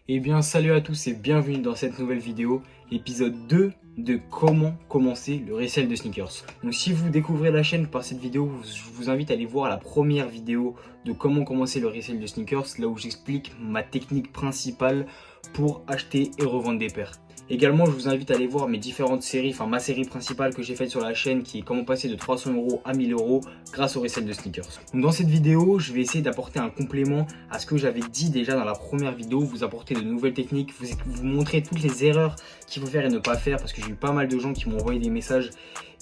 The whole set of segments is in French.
Eh bien salut à tous et bienvenue dans cette nouvelle vidéo, l'épisode 2 de comment commencer le resell de sneakers. Donc si vous découvrez la chaîne par cette vidéo, je vous invite à aller voir la première vidéo de comment commencer le resell de sneakers, là où j'explique ma technique principale pour acheter et revendre des paires. Également, je vous invite à aller voir mes différentes séries, enfin ma série principale que j'ai faite sur la chaîne qui est comment passer de 300 € à 1000 € grâce au resell de sneakers. Donc dans cette vidéo, je vais essayer d'apporter un complément à ce que j'avais dit déjà dans la première vidéo, vous apporter de nouvelles techniques, vous montrer toutes les erreurs qu'il faut faire et ne pas faire parce que j'ai eu pas mal de gens qui m'ont envoyé des messages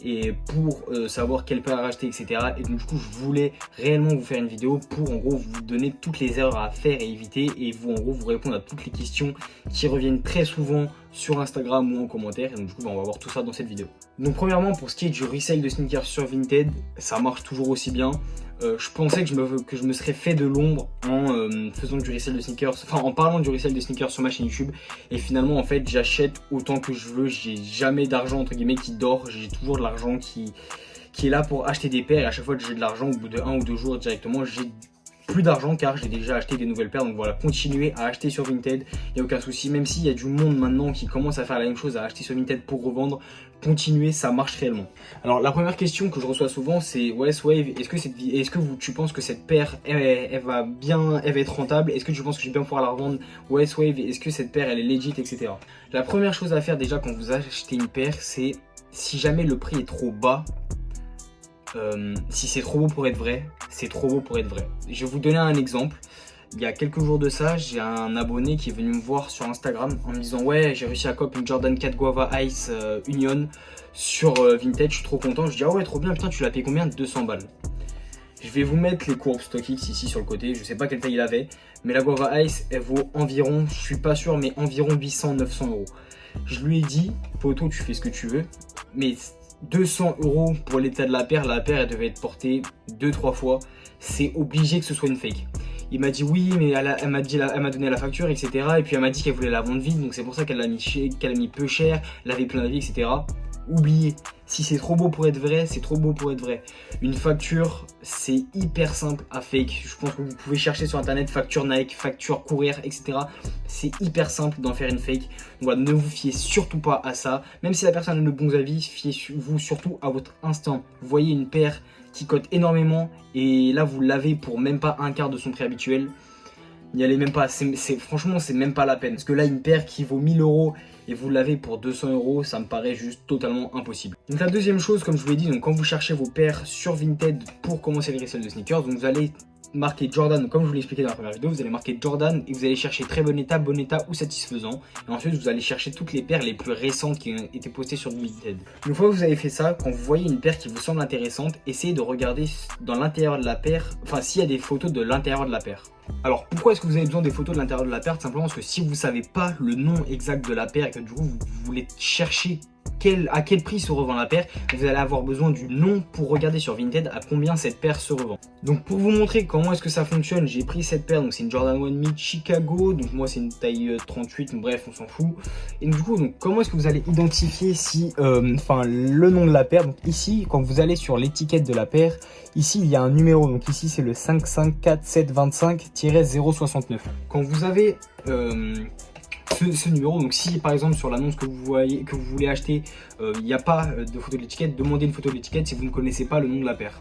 et pour savoir quelle paire acheter, etc. Et donc du coup, je voulais réellement vous faire une vidéo pour en gros vous donner toutes les erreurs à faire et éviter et vous en gros vous répondre à toutes les questions qui reviennent très souvent sur Instagram ou en commentaire. Et donc du coup, on va voir tout ça dans cette vidéo. Donc premièrement, pour ce qui est du resell de sneakers sur Vinted, ça marche toujours aussi bien. Je pensais que je me serais fait de l'ombre en faisant du resell de sneakers, enfin en parlant du resell de sneakers sur ma chaîne YouTube. Et finalement, en fait, j'achète autant que je veux. J'ai jamais d'argent entre guillemets qui dort. J'ai toujours de l'argent qui est là pour acheter des paires. Et à chaque fois que j'ai de l'argent, au bout de 1 ou 2 jours directement, j'ai plus d'argent car j'ai déjà acheté des nouvelles paires. Donc voilà, continuez à acheter sur Vinted, il n'y a aucun souci. Même s'il y a du monde maintenant qui commence à faire la même chose, à acheter sur Vinted pour revendre, continuez, ça marche réellement. Alors la première question que je reçois souvent c'est ouais Swave, tu penses que cette paire elle va être rentable? Est-ce que tu penses que je vais bien pouvoir la revendre? Ouais Swave, est-ce que cette paire elle est legit, etc. La première chose à faire déjà quand vous achetez une paire, c'est si jamais le prix est trop bas, si c'est trop beau pour être vrai, c'est trop beau pour être vrai. Je vais vous donner un exemple. Il y a quelques jours de ça, j'ai un abonné qui est venu me voir sur Instagram en me disant ouais, j'ai réussi à cop une Jordan 4 Guava Ice Union sur Vinted, je suis trop content. Je dis ah ouais, trop bien, putain, tu l'as payé combien? 200 balles. Je vais vous mettre les courbes StockX ici sur le côté, je sais pas quelle taille il avait, mais la Guava Ice elle vaut environ, je suis pas sûr, mais environ 800-900 €. Je lui ai dit, poto, tu fais ce que tu veux, mais 200 € pour l'état de la paire elle devait être portée 2-3 fois, c'est obligé que ce soit une fake. Il m'a dit oui, mais elle m'a donné la facture, etc. Et puis elle m'a dit qu'elle voulait la vendre vide, donc c'est pour ça qu'elle a mis peu cher, elle avait plein d'avis, etc. Oubliez, si c'est trop beau pour être vrai, c'est trop beau pour être vrai. Une facture, c'est hyper simple à fake. Je pense que vous pouvez chercher sur internet facture Nike, facture courir, etc. C'est hyper simple d'en faire une fake. Donc voilà, ne vous fiez surtout pas à ça. Même si la personne a de bons avis, fiez-vous surtout à votre instinct. Vous voyez une paire qui cote énormément et là vous l'avez pour même pas un quart de son prix habituel. N'y allez même pas, franchement c'est même pas la peine. Parce que là une paire qui vaut 1000 € et vous l'avez pour 200 €, ça me paraît juste totalement impossible. Donc la deuxième chose, comme je vous l'ai dit, donc quand vous cherchez vos paires sur Vinted pour commencer le resell de sneakers, donc vous allez marquer Jordan, comme je vous l'ai expliqué dans la première vidéo, vous allez marquer Jordan et vous allez chercher très bon état ou satisfaisant. Et ensuite vous allez chercher toutes les paires les plus récentes qui ont été postées sur Vinted. Une fois que vous avez fait ça, quand vous voyez une paire qui vous semble intéressante, essayez de regarder dans l'intérieur de la paire, enfin s'il y a des photos de l'intérieur de la paire. Alors pourquoi est-ce que vous avez besoin des photos de l'intérieur de la paire? Simplement parce que si vous ne savez pas le nom exact de la paire et que du coup vous voulez chercher à quel prix se revend la paire, vous allez avoir besoin du nom pour regarder sur Vinted à combien cette paire se revend. Donc pour vous montrer comment est-ce que ça fonctionne, j'ai pris cette paire, donc c'est une Jordan 1 Mid Chicago, donc moi c'est une taille 38, bref on s'en fout. Et donc, du coup, comment est-ce que vous allez identifier le nom de la paire? Donc ici, quand vous allez sur l'étiquette de la paire, ici il y a un numéro, donc ici c'est le 554725-069. Quand vous avez ce numéro, donc si par exemple sur l'annonce que vous voulez acheter, il n'y a pas de photo de l'étiquette, demandez une photo de l'étiquette si vous ne connaissez pas le nom de la paire.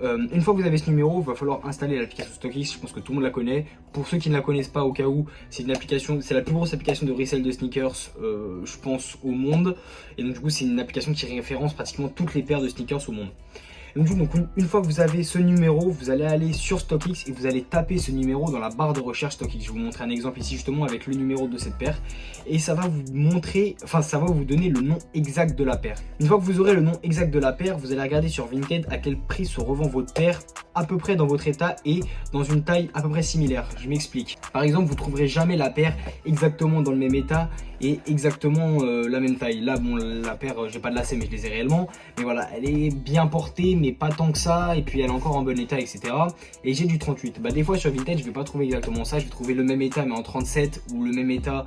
Une fois que vous avez ce numéro, il va falloir installer l'application StockX. Je pense que tout le monde la connaît. Pour ceux qui ne la connaissent pas, au cas où, c'est une application, c'est la plus grosse application de resell de sneakers, je pense, au monde. Et donc du coup, c'est une application qui référence pratiquement toutes les paires de sneakers au monde. Donc une fois que vous avez ce numéro, vous allez aller sur StockX et vous allez taper ce numéro dans la barre de recherche StockX. Je vais vous montrer un exemple ici justement avec le numéro de cette paire et ça va vous montrer, ça va vous donner le nom exact de la paire. Une fois que vous aurez le nom exact de la paire, vous allez regarder sur Vinted à quel prix se revend votre paire à peu près dans votre état et dans une taille à peu près similaire. Je m'explique. Par exemple, vous ne trouverez jamais la paire exactement dans le même état est exactement la même taille. Là bon, la paire, j'ai pas de lacets mais je les ai réellement, mais voilà, elle est bien portée mais pas tant que ça, et puis elle est encore en bon état, etc. Et j'ai du 38. Bah des fois sur Vinted je vais pas trouver exactement ça, je vais trouver le même état mais en 37, ou le même état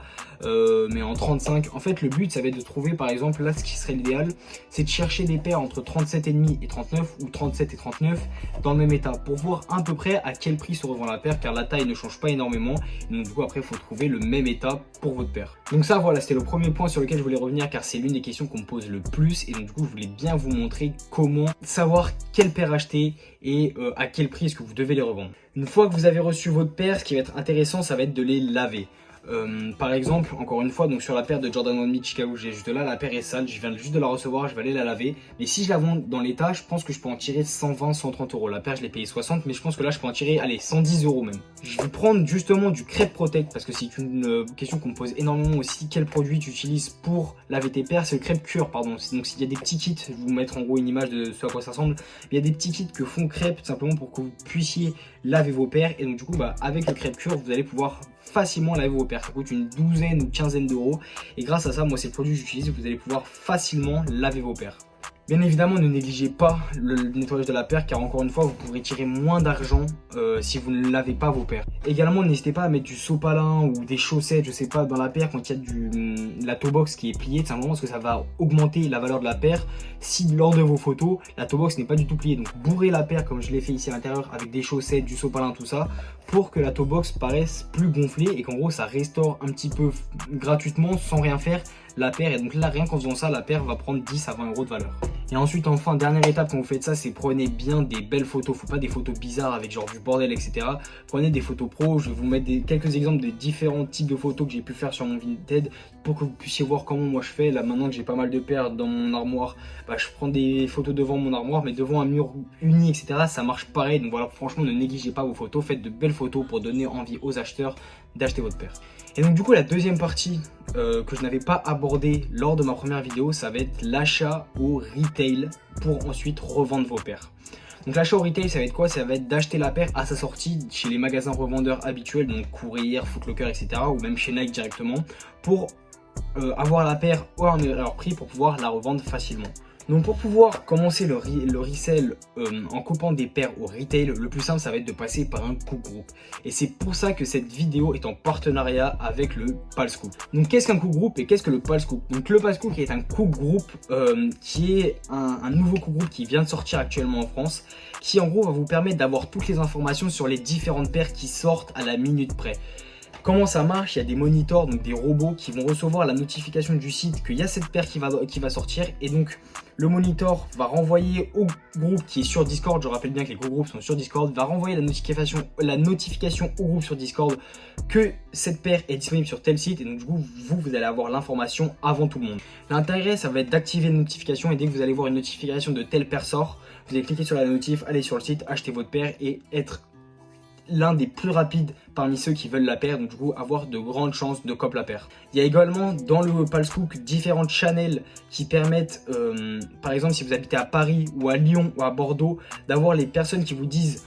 mais en 35. En fait le but ça va être de trouver, par exemple là ce qui serait l'idéal, c'est de chercher des paires entre 37,5 et 39, ou 37 et 39 dans le même état, pour voir à peu près à quel prix se revend la paire, car la taille ne change pas énormément, et donc du coup après il faut trouver le même état pour votre paire. Donc ça voilà, c'était le premier point sur lequel je voulais revenir, car c'est l'une des questions qu'on me pose le plus, et donc du coup je voulais bien vous montrer comment savoir quelle paire acheter et à quel prix est-ce que vous devez les revendre. Une fois que vous avez reçu votre paire, ce qui va être intéressant, ça va être de les laver. Par exemple, encore une fois, donc sur la paire de Jordan 1 Mid Chicago, j'ai juste là, la paire est sale, je viens juste de la recevoir, je vais aller la laver. Mais si je la vends dans l'état, je pense que je peux en tirer 120, 130 euros. La paire, je l'ai payé 60, mais je pense que là, je peux en tirer, allez, 110 euros même. Je vais prendre justement du Crêpe Protect, parce que c'est une question qu'on me pose énormément aussi. Quel produit tu utilises pour laver tes paires? C'est le Crêpe Cure, pardon. Donc s'il y a des petits kits, je vais vous mettre en gros une image de ce à quoi ça ressemble. Il y a des petits kits que font Crêpe, simplement pour que vous puissiez laver vos paires. Et donc du coup, bah, avec le Crêpe Cure, vous allez pouvoir facilement laver vos paires. Ça coûte une douzaine ou quinzaine d'euros, et grâce à ça, moi c'est le produit que j'utilise, vous allez pouvoir facilement laver vos paires. Bien évidemment, ne négligez pas le nettoyage de la paire, car encore une fois, vous pourrez tirer moins d'argent si vous ne lavez pas vos paires. Également, n'hésitez pas à mettre du sopalin ou des chaussettes, je sais pas, dans la paire quand il y a la toe box qui est pliée, tout simplement parce que ça va augmenter la valeur de la paire si lors de vos photos, la toe box n'est pas du tout pliée. Donc bourrez la paire comme je l'ai fait ici à l'intérieur avec des chaussettes, du sopalin, tout ça, pour que la toe box paraisse plus gonflée et qu'en gros ça restaure un petit peu gratuitement sans rien faire la paire. Et donc là, rien qu'en faisant ça, la paire va prendre 10 à 20 euros de valeur. Et ensuite, enfin, dernière étape quand vous faites ça, c'est prenez bien des belles photos. Faut pas des photos bizarres avec genre du bordel, etc. Prenez des photos pro. Je vais vous mettre quelques exemples de différents types de photos que j'ai pu faire sur mon Vinted pour que vous puissiez voir comment moi je fais. Là maintenant que j'ai pas mal de paires dans mon armoire, bah, je prends des photos devant mon armoire, mais devant un mur uni, etc. Ça marche pareil. Donc voilà, franchement, ne négligez pas vos photos. Faites de belles photos pour donner envie aux acheteurs d'acheter votre paire. Et donc du coup, la deuxième partie que je n'avais pas abordée lors de ma première vidéo, ça va être l'achat au retail pour ensuite revendre vos paires. Donc l'achat au retail, ça va être quoi? Ça va être d'acheter la paire à sa sortie chez les magasins revendeurs habituels, donc Courir, Foot Locker, etc. ou même chez Nike directement, pour avoir la paire à leur prix pour pouvoir la revendre facilement. Donc pour pouvoir commencer le resell en coupant des paires au retail, le plus simple ça va être de passer par un cook group. Et c'est pour ça que cette vidéo est en partenariat avec le PalsCook. Donc qu'est-ce qu'un cook group et qu'est-ce que le PalsCook? Donc le PalsCook est un cook group qui est un nouveau cook group qui vient de sortir actuellement en France, qui en gros va vous permettre d'avoir toutes les informations sur les différentes paires qui sortent à la minute près. Comment ça marche? Il y a des monitors, donc des robots qui vont recevoir la notification du site qu'il y a cette paire qui va sortir, et donc le monitor va renvoyer au groupe qui est sur Discord. Je rappelle bien que les gros groupes sont sur Discord, va renvoyer la notification au groupe sur Discord que cette paire est disponible sur tel site, et donc du coup vous allez avoir l'information avant tout le monde. L'intérêt ça va être d'activer une notification, et dès que vous allez voir une notification de telle paire sort, vous allez cliquer sur la notif, aller sur le site, acheter votre paire et être l'un des plus rapides parmi ceux qui veulent la paire, donc du coup avoir de grandes chances de cop la paire. Il y a également dans le PalsCook différentes channels qui permettent, par exemple si vous habitez à Paris ou à Lyon ou à Bordeaux, d'avoir les personnes qui vous disent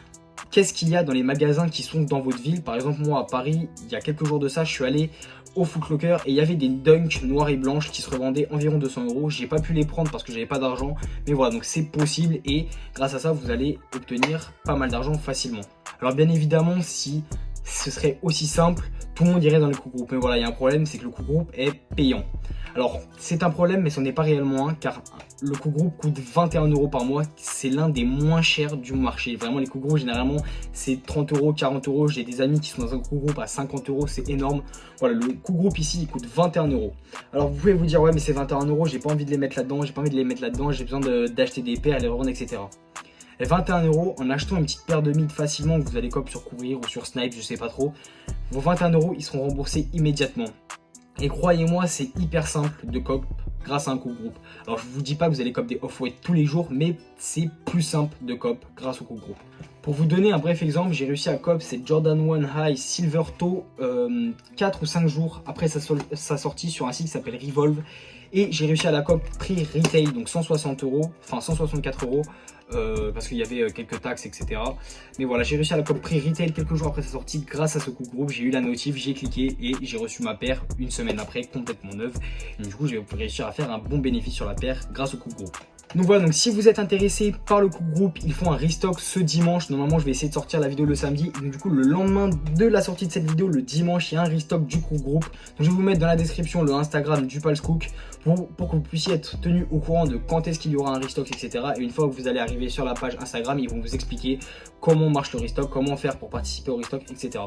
qu'est-ce qu'il y a dans les magasins qui sont dans votre ville. Par exemple moi à Paris, il y a quelques jours de ça, je suis allé au Foot Locker et il y avait des Dunk noires et blanches qui se revendaient environ 200 euros. J'ai pas pu les prendre parce que j'avais pas d'argent, mais voilà, donc c'est possible, et grâce à ça vous allez obtenir pas mal d'argent facilement. Alors bien évidemment, si ce serait aussi simple, tout le monde irait dans le cook group, mais voilà, il y a un problème, c'est que le cook group est payant. Alors c'est un problème, mais ce n'est pas réellement un, car le cook group coûte 21 euros par mois. C'est l'un des moins chers du marché. Vraiment, les cook groups généralement c'est 30 euros, 40 euros. J'ai des amis qui sont dans un cook group à 50 euros, c'est énorme. Voilà, le cook group ici il coûte 21 euros. Alors vous pouvez vous dire ouais, mais c'est 21 euros, j'ai pas envie de les mettre là-dedans, j'ai besoin d'acheter des paires, les revendre, etc. Et 21 euros, en achetant une petite paire de mid facilement, que vous allez cop sur Courir ou sur Snipe, je sais pas trop, vos 21 euros ils seront remboursés immédiatement. Et croyez-moi, c'est hyper simple de cop grâce à un cook group. Alors je vous dis pas que vous allez cop des off-white tous les jours, mais c'est plus simple de cop grâce au cook group. Pour vous donner un bref exemple, j'ai réussi à cop cette Jordan 1 High Silver Toe 4 ou 5 jours après sa sortie sur un site qui s'appelle Revolve. Et j'ai réussi à la cop prix retail, donc 160 €, enfin 164 €, parce qu'il y avait quelques taxes, etc. Mais voilà, j'ai réussi à la cop prix retail quelques jours après sa sortie grâce à ce coup de groupe. J'ai eu la notif, j'ai cliqué et j'ai reçu ma paire une semaine après, complètement neuve. Et du coup, j'ai réussi à faire un bon bénéfice sur la paire grâce au coup de groupe. Donc voilà, donc si vous êtes intéressé par le coup de groupe, ils font un restock ce dimanche. Normalement, je vais essayer de sortir la vidéo le samedi. Donc du coup, le lendemain de la sortie de cette vidéo, le dimanche, il y a un restock du coup de groupe. Donc je vais vous mettre dans la description le Instagram du Palscook pour que vous puissiez être tenu au courant de quand est-ce qu'il y aura un restock, etc. Et une fois que vous allez arriver sur la page Instagram, ils vont vous expliquer comment marche le restock, comment faire pour participer au restock, etc.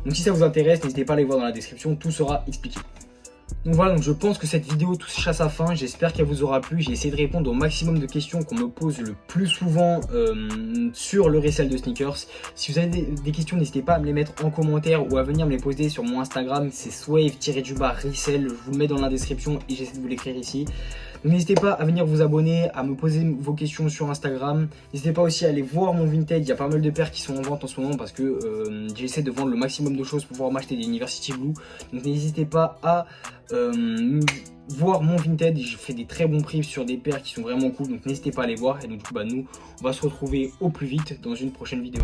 Donc si ça vous intéresse, n'hésitez pas à aller voir dans la description, tout sera expliqué. Donc voilà, donc je pense que cette vidéo touche à sa fin, j'espère qu'elle vous aura plu. J'ai essayé de répondre au maximum de questions qu'on me pose le plus souvent sur le resell de sneakers. Si vous avez des questions, n'hésitez pas à me les mettre en commentaire ou à venir me les poser sur mon Instagram, c'est swave-resell, je vous le mets dans la description et j'essaie de vous l'écrire ici. N'hésitez pas à venir vous abonner, à me poser vos questions sur Instagram. N'hésitez pas aussi à aller voir mon vintage, il y a pas mal de paires qui sont en vente en ce moment parce que j'essaie de vendre le maximum de choses pour pouvoir m'acheter des University Blue. Donc n'hésitez pas à voir mon vintage, je fais des très bons prix sur des paires qui sont vraiment cool, donc n'hésitez pas à aller voir. Et donc du coup nous on va se retrouver au plus vite dans une prochaine vidéo.